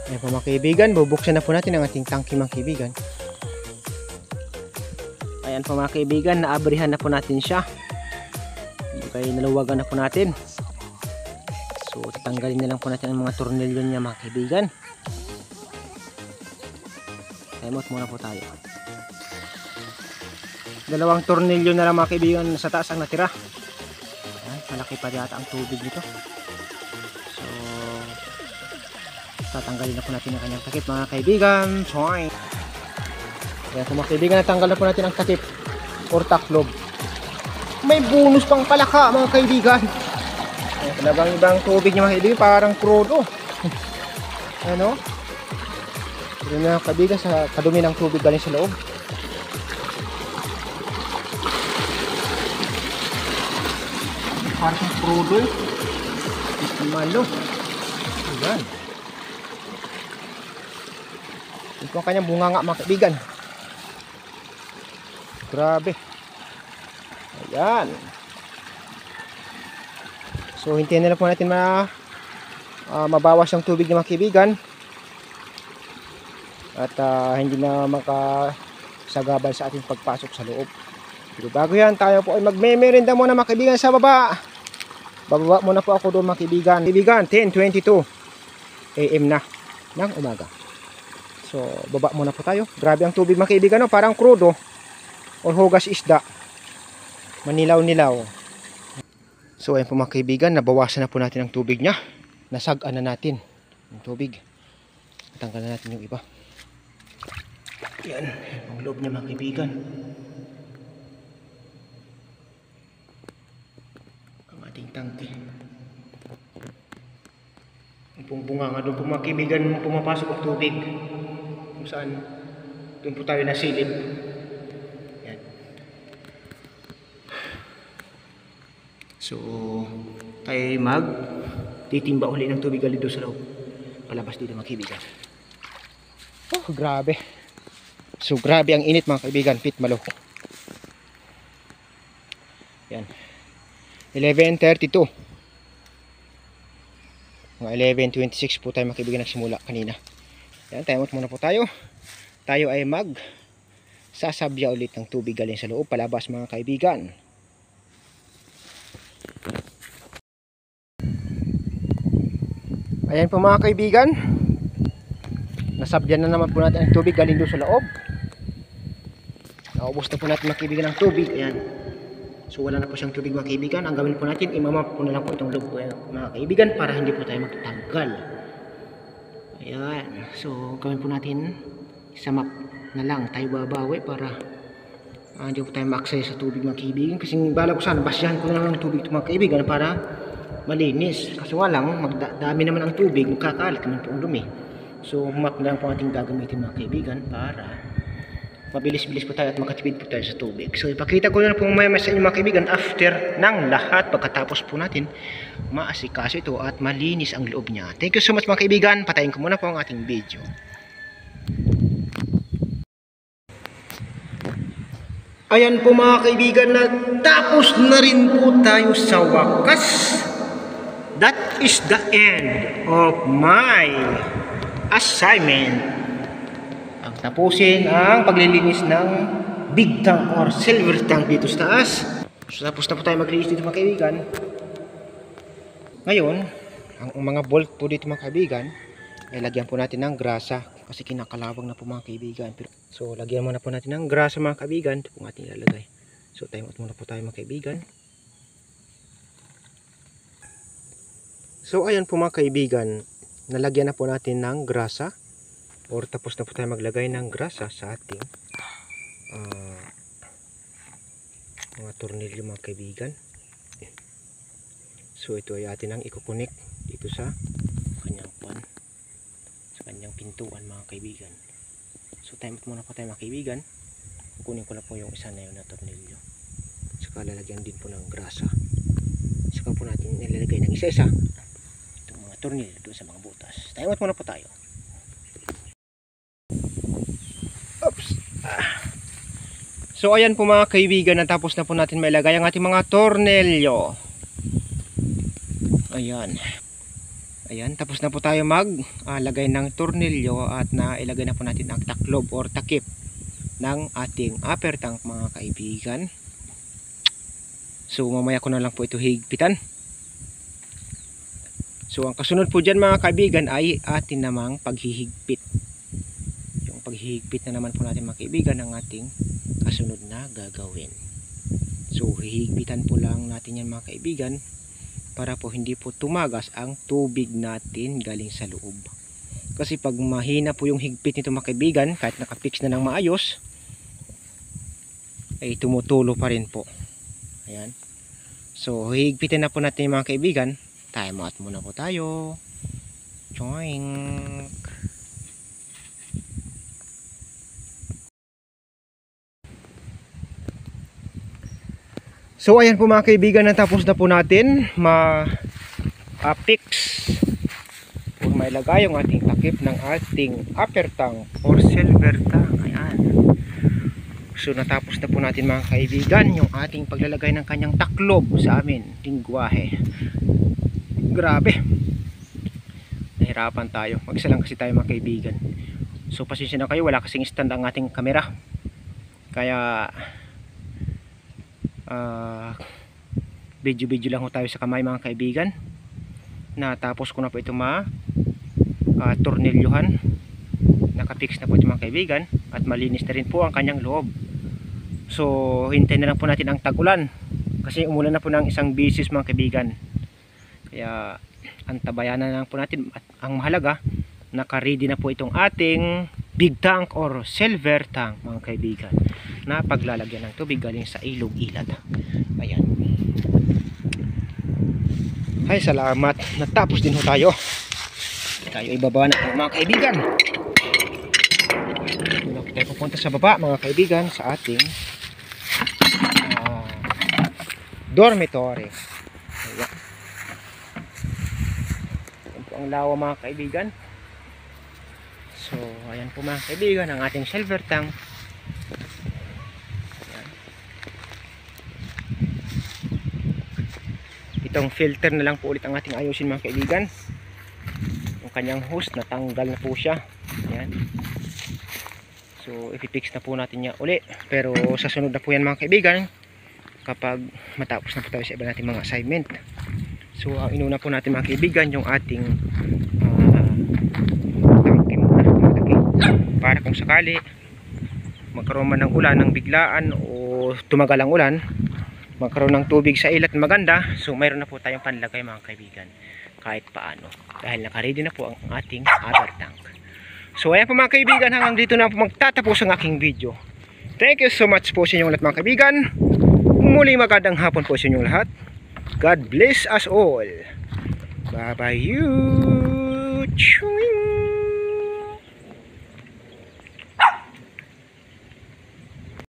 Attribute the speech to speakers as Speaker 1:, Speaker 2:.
Speaker 1: Ayan po mga kaibigan, bubuksan na po natin ang ating tangke mga kaibigan. Ayan po mga kaibigan, naabrihan na po natin siya. Okay, naluwagan na po natin. So tatanggalin na lang po natin ang mga tornilyo niya mga kaibigan. Timot muna po tayo. Dalawang tornilyo na lang mga kaibigan sa taas ang natira. Ayan, malaki pa yata ang tubig nito. So tatanggalin na po natin ang kanyang takip mga kaibigan. Choy! Ayan po mga kaibigan, natanggal na po natin ang takip or taklob. May bonus pang palaka mga kaibigan. Ayan, talagang ibang tubig niya mga kaibigan, parang crudo. Ano? Ito na kaibigan, sa kadumi ng tubig galing sa loob. Parang crudo eh. Malo. Ayan. Ito ang kanyang bunga nga mga kaibigan. Grabe. Ayan. So hintayin na lang po natin mabawas yung tubig ng mga kaibigan. At hindi na makasagabal sa ating pagpasok sa loob. Pero bago yan, tayo po ay magme-merenda muna mga kaibigan sa baba. Bababa muna po ako doon mga kaibigan. Kaibigan, 10:22 AM na ng umaga. So baba muna po tayo. Grabe ang tubig mga kaibigan, no? Parang crudo or hugas isda. Manilaw-nilaw. So ayun po mga kaibigan, nabawasan na po natin ang tubig niya. Nasagaan na natin ang tubig. Tanggalan na natin yung iba. Yan, ang loob niya mga kaibigan. Ang ating tangke. Ang bunga nga doon po mga kaibigan, pumapasok ang tubig. Kung saan, doon po tayo nasilip. Yan. So, tayo titimba uli ng tubig galing doon sa loob. Palabas dito mga kaibigan. Oh, grabe. So, grabe ang init mga kaibigan. Pit malo. Yan. 11:32. Mga 11:26 po tayo mga kaibigan nagsimula kanina. Yan, time out muna po tayo. Tayo ay sasabya ulit ng tubig galing sa loob. Palabas mga kaibigan. Ayan po mga kaibigan. Nasabyan na naman po natin ang tubig galing doon sa loob. Naubos na po natin mga kaibigan ang tubig. Ayan. So wala na po siyang tubig mga kaibigan. Ang gawin po natin, imamap po na lang po itong loob mga kaibigan para hindi po tayo magtanggal. Ayan. So gawin po natin, isamap na lang tayo babawi para hindi po tayo ma-access sa tubig mga kaibigan. Kasi bala ko sana, basyahan ko na lang ang tubig ito mga kaibigan para malinis. Kasi walang, magdami naman ang tubig, magkakalat naman po ang dumi. So map na lang po ating gagamitin mga kaibigan para mabilis-bilis po tayo at makatipid po tayo sa tubig. So ipakita ko na po maya sa inyo mga kaibigan after ng lahat, pagkatapos po natin maasikaso ito at malinis ang loob niya. Thank you so much mga kaibigan. Patayin ko muna po ang ating video. Ayan po mga kaibigan, na tapos na rin po tayo sa wakas. That is the end of my assignment. Ang tapusin ang paglilinis ng big tank or silver tank dito sa taas. So tapos na po tayo maglinis dito mga kaibigan. Ngayon, ang mga bolt po dito mga kaibigan ay lagyan po natin ng grasa kasi kinakalawang na po mga kaibigan. So lagyan muna po natin ng grasa mga kaibigan. Ito po ating ilalagay. So time out muna po tayo mga kaibigan. So ayan po mga kaibigan, nalagyan na po natin ng grasa or tapos na po tayo maglagay ng grasa sa ating mga tornilyo mga kaibigan. So ito ay atin ang ikukunik dito sa kanyang sa kanyang pintuan mga kaibigan. So time out muna po tayo mga kaibigan. Kukunin ko na po yung isa na yun na tornilyo. Saka lalagyan din po ng grasa. Saka po natin nilalagay ng isa-isa itong mga tornilyo doon sa mga butas. Time out muna po tayo. Oops. So ayan po mga kaibigan, natapos na po natin mailagay ang ating mga tornilyo. Ayan. Ayan, tapos na po tayo lagay ng tornilyo at nailagay na po natin ang taklob or takip ng ating upper tank mga kaibigan. So mamaya ko na lang po ito higpitan. So ang kasunod po dyan mga kaibigan ay atin namang paghihigpit. Yung paghihigpit na naman po natin mga kaibigan ang ating kasunod na gagawin. So hihigpitan po lang natin yan mga kaibigan para po hindi po tumagas ang tubig natin galing sa loob. Kasi pag mahina po yung higpit nito mga kaibigan, kahit nakapix na ng maayos, ay tumutulo pa rin po. Ayan. So hihigpitin na po natin mga kaibigan. Time out muna po tayo. Joink. So ayan po mga kaibigan, natapos na po natin ma-fix o mailagay yung ating takip ng ating upper tank or silver tank. Ayan. So natapos na po natin mga kaibigan yung ating paglalagay ng kanyang taklob sa amin, lingwahe. Grabe. Nahirapan tayo. Mag-isa lang kasi tayo mga kaibigan. So pasensya na kayo, wala kasing stand ang ating kamera. Kaya video lang ho tayo sa kamay mga kaibigan. Natapos ko na po ito tornilyuhan. Nakapix na po ito mga kaibigan at malinis na rin po ang kanyang loob. So hintayin na lang po natin ang tag-ulan kasi umulan na po ng isang bisis mga kaibigan. Kaya antabayan na lang po natin at ang mahalaga naka-ready na po itong ating big tank or silver tank mga kaibigan na paglalagyan ng tubig galing sa ilog ilad. Ayan. Ay salamat, natapos din ho tayo. Tayo ibaba na po mga kaibigan. Muna po tayo pupunta sa baba mga kaibigan sa ating dormitory. Ayan. Ayan po ang lawa mga kaibigan. So ayan po mga kaibigan ang ating silver tank. Itong filter na lang po ulit ang ating ayusin mga kaibigan. Yung kanyang hose natanggal na po siya. Ayan. So ipipix na po natin niya uli. Pero sa sunod na po yan mga kaibigan kapag matapos na po tayo sa iba natin mga assignment. So ang inuna po natin mga kaibigan yung ating tangke muna para kung sakali magkaroon man ng ulan ng biglaan o tumagal ang ulan, magkaroon ng tubig sa ilat maganda, so mayroon na po tayong panlagay mga kaibigan kahit paano dahil naka-ready na po ang ating upper tank. So ayan po mga kaibigan, hanggang dito na po magtatapos ang aking video. Thank you so much po sa inyong lahat mga kaibigan. Muli magandang hapon po sa inyong lahat. God bless us all. Bye bye you. Chewing.